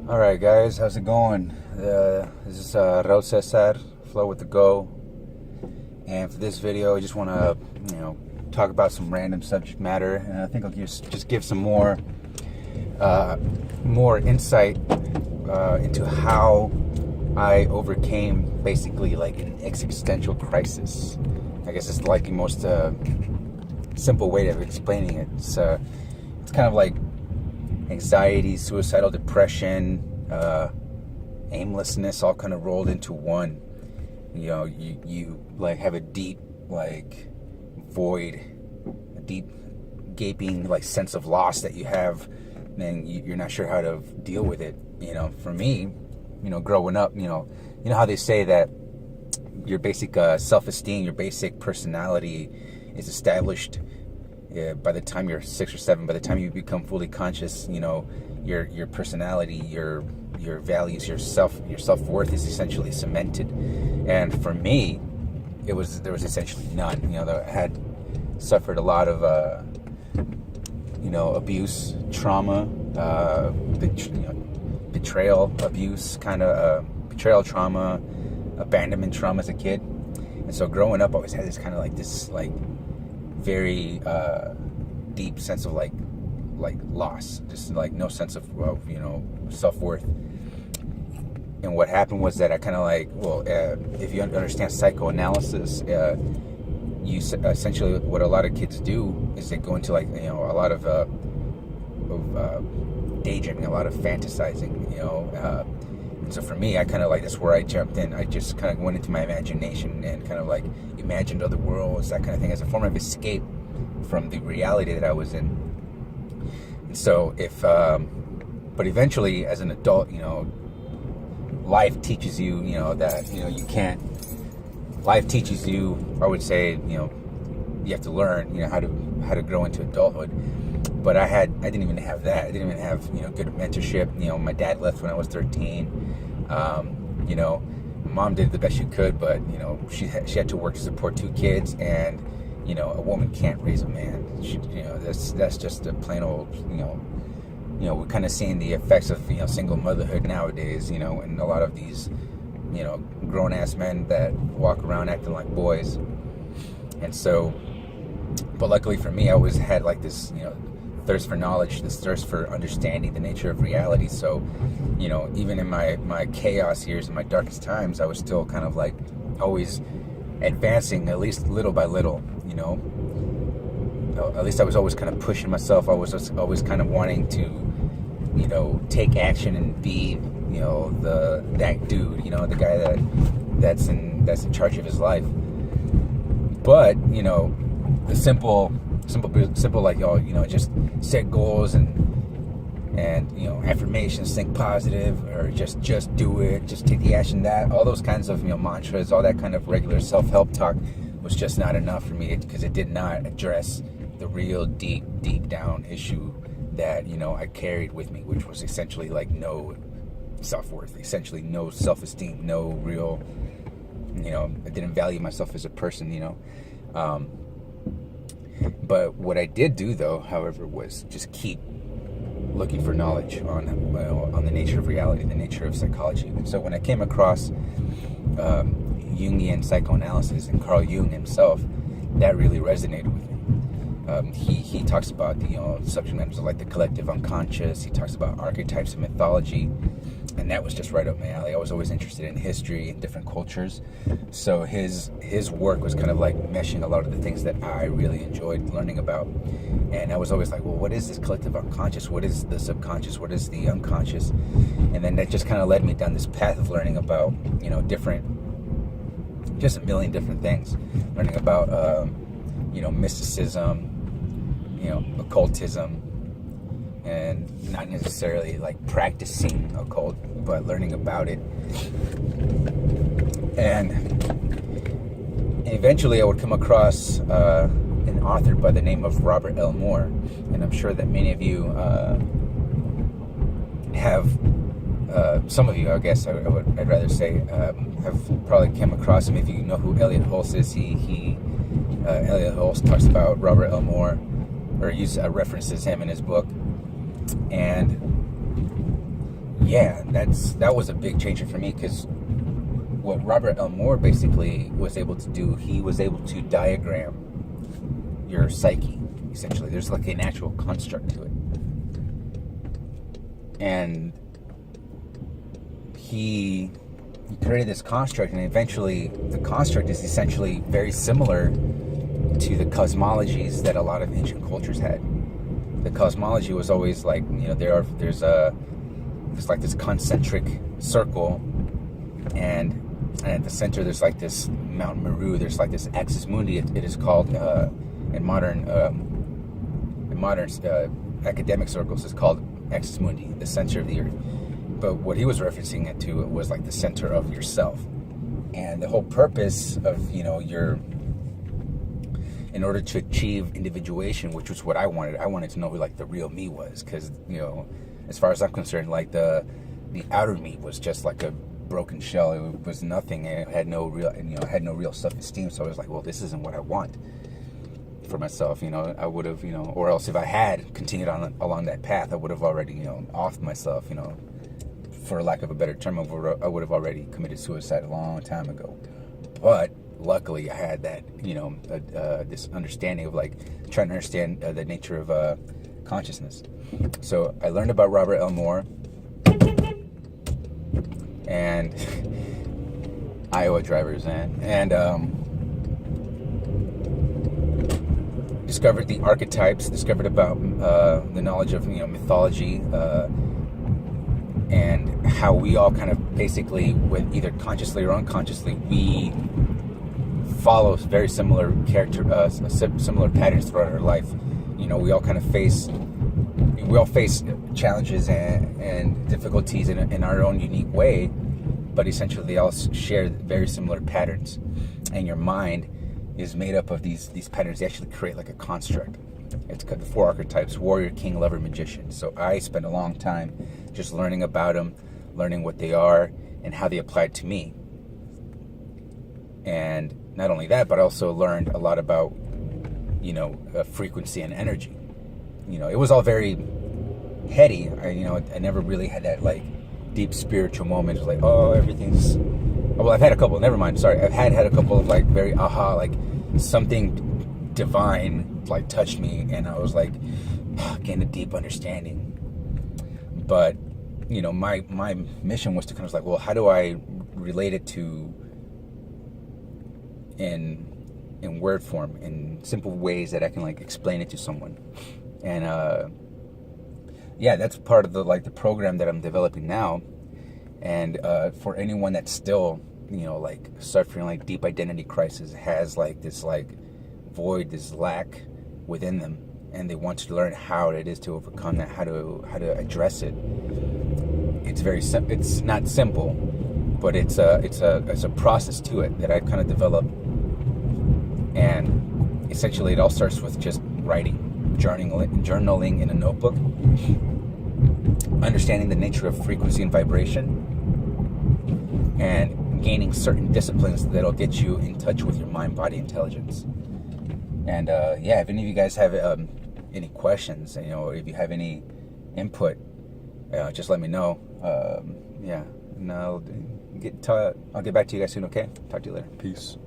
All right, guys, how's it going? This is Raul Cesar, Flow with the Go, and for this video, I just want to, talk about some random subject matter, and I think I'll just give some more insight into how I overcame basically like an existential crisis. I guess it's like the most simple way of explaining it. It's kind of like anxiety, suicidal depression, aimlessness, all kind of rolled into one. You like have a deep like void, a deep gaping like sense of loss that you have, and you're not sure how to deal with it. For me, growing up, how they say that your basic self-esteem, your basic personality is established by the time you're 6 or 7. By the time you become fully conscious, your personality, your values, your self-worth is essentially cemented. And for me, there was essentially none. I had suffered a lot of abuse, trauma, betrayal, abuse, betrayal trauma, abandonment trauma as a kid. And so growing up, I always had this kind of like this like very deep sense of like loss, just like no sense of self-worth. And what happened was that I kind of like, if you understand psychoanalysis, you essentially, what a lot of kids do is they go into like a lot of daydreaming, a lot of fantasizing, and so for me, I kind of like, that's where I jumped in. I just kind of went into my imagination and kind of like imagined other worlds, that kind of thing, as a form of escape from the reality that I was in. And so but eventually as an adult, life teaches you, that, you can't, life teaches you, I would say, you have to learn, how to grow into adulthood. But I didn't even have that. I didn't even have, good mentorship. My dad left when I was 13. My mom did the best she could, but, she had to work to support 2 kids, and, a woman can't raise a man. That's just a plain old, we're kind of seeing the effects of, single motherhood nowadays, and a lot of these, grown-ass men that walk around acting like boys. And so, but luckily for me, I always had like this, thirst for knowledge, this thirst for understanding the nature of reality. So, even in my chaos years, in my darkest times, I was still kind of like always advancing, at least little by little, At least I was always kind of pushing myself. I was always kind of wanting to, take action and be, that dude, the guy that's in charge of his life. But, the simple like, just set goals and affirmations, think positive, or just do it, just take the action, that all those kinds of mantras, all that kind of regular self-help talk was just not enough for me, because it did not address the real deep down issue that I carried with me, which was essentially like no self-worth, essentially no self-esteem, no real, I didn't value myself as a person, but what I did do, though, however, was just keep looking for knowledge on the nature of reality, the nature of psychology. And so when I came across Jungian psychoanalysis and Carl Jung himself, that really resonated with me. He talks about the subject matters like the collective unconscious. He talks about archetypes and mythology, and that was just right up my alley. I was always interested in history and different cultures, so his work was kind of like meshing a lot of the things that I really enjoyed learning about. And I was always like, well, what is this collective unconscious? What is the subconscious? What is the unconscious? And then that just kind of led me down this path of learning about just a million different things, learning about mysticism, occultism, and not necessarily like practicing occult, but learning about it. And eventually I would come across an author by the name of Robert L. Moore, and I'm sure that many of you have, some of you, I guess I'd rather say, have probably come across him. If you know who Elliot Hulse is, Elliot Hulse talks about Robert L. Moore, or references him in his book. And yeah, that was a big change for me, because what Robert L. Moore basically was able to do, he was able to diagram your psyche, essentially. There's like an actual construct to it. And he created this construct, and eventually the construct is essentially very similar to the cosmologies that a lot of ancient cultures had. The cosmology was always like, there's like this concentric circle, and at the center there's like this Mount Meru. There's like this axis mundi. It is called in modern academic circles, it's called axis mundi, the center of the earth. But what he was referencing it to was like the center of yourself, and the whole purpose of in order to achieve individuation, which was what I wanted to know who like the real me was, because as far as I'm concerned, like the outer me was just like a broken shell. It was nothing, and it had no real self-esteem. So I was like, well, this isn't what I want for myself. I would have, or else if I had continued on along that path, I would have already, offed myself, for lack of a better term. I would have already committed suicide a long time ago. But luckily I had that, this understanding of like trying to understand the nature of consciousness. So I learned about Robert L. Moore and Iowa drivers, and discovered the archetypes, discovered about the knowledge of mythology, and how we all kind of basically, with either consciously or unconsciously, we follow very similar similar patterns throughout our life. We all kind of face challenges and difficulties in our own unique way, but essentially they all share very similar patterns. And your mind is made up of these patterns. They actually create like a construct. It's got the 4 archetypes: warrior, king, lover, magician. So I spent a long time just learning about them, learning what they are and how they apply to me. And not only that, but I also learned a lot about frequency and energy. It was all very heady. I never really had that like deep spiritual moment. It was like, oh, everything's... Well, I've had a couple. Never mind. Sorry. I've had a couple of like very aha, like something divine like touched me, and I was like, getting a deep understanding. But my mission was to kind of like, well, how do I relate it to in word form, in simple ways that I can like explain it to someone. And that's part of the program that I'm developing now. And for anyone that's still like suffering like deep identity crisis, has like this like void, this lack within them, and they want to learn how it is to overcome that, how to address it. It's it's not simple, but it's a process to it that I've kind of developed. And essentially it all starts with just writing, journaling in a notebook, understanding the nature of frequency and vibration, and gaining certain disciplines that'll get you in touch with your mind-body intelligence. And if any of you guys have any questions, if you have any input, just let me know. And I'll get back to you guys soon. Okay, talk to you later. Peace.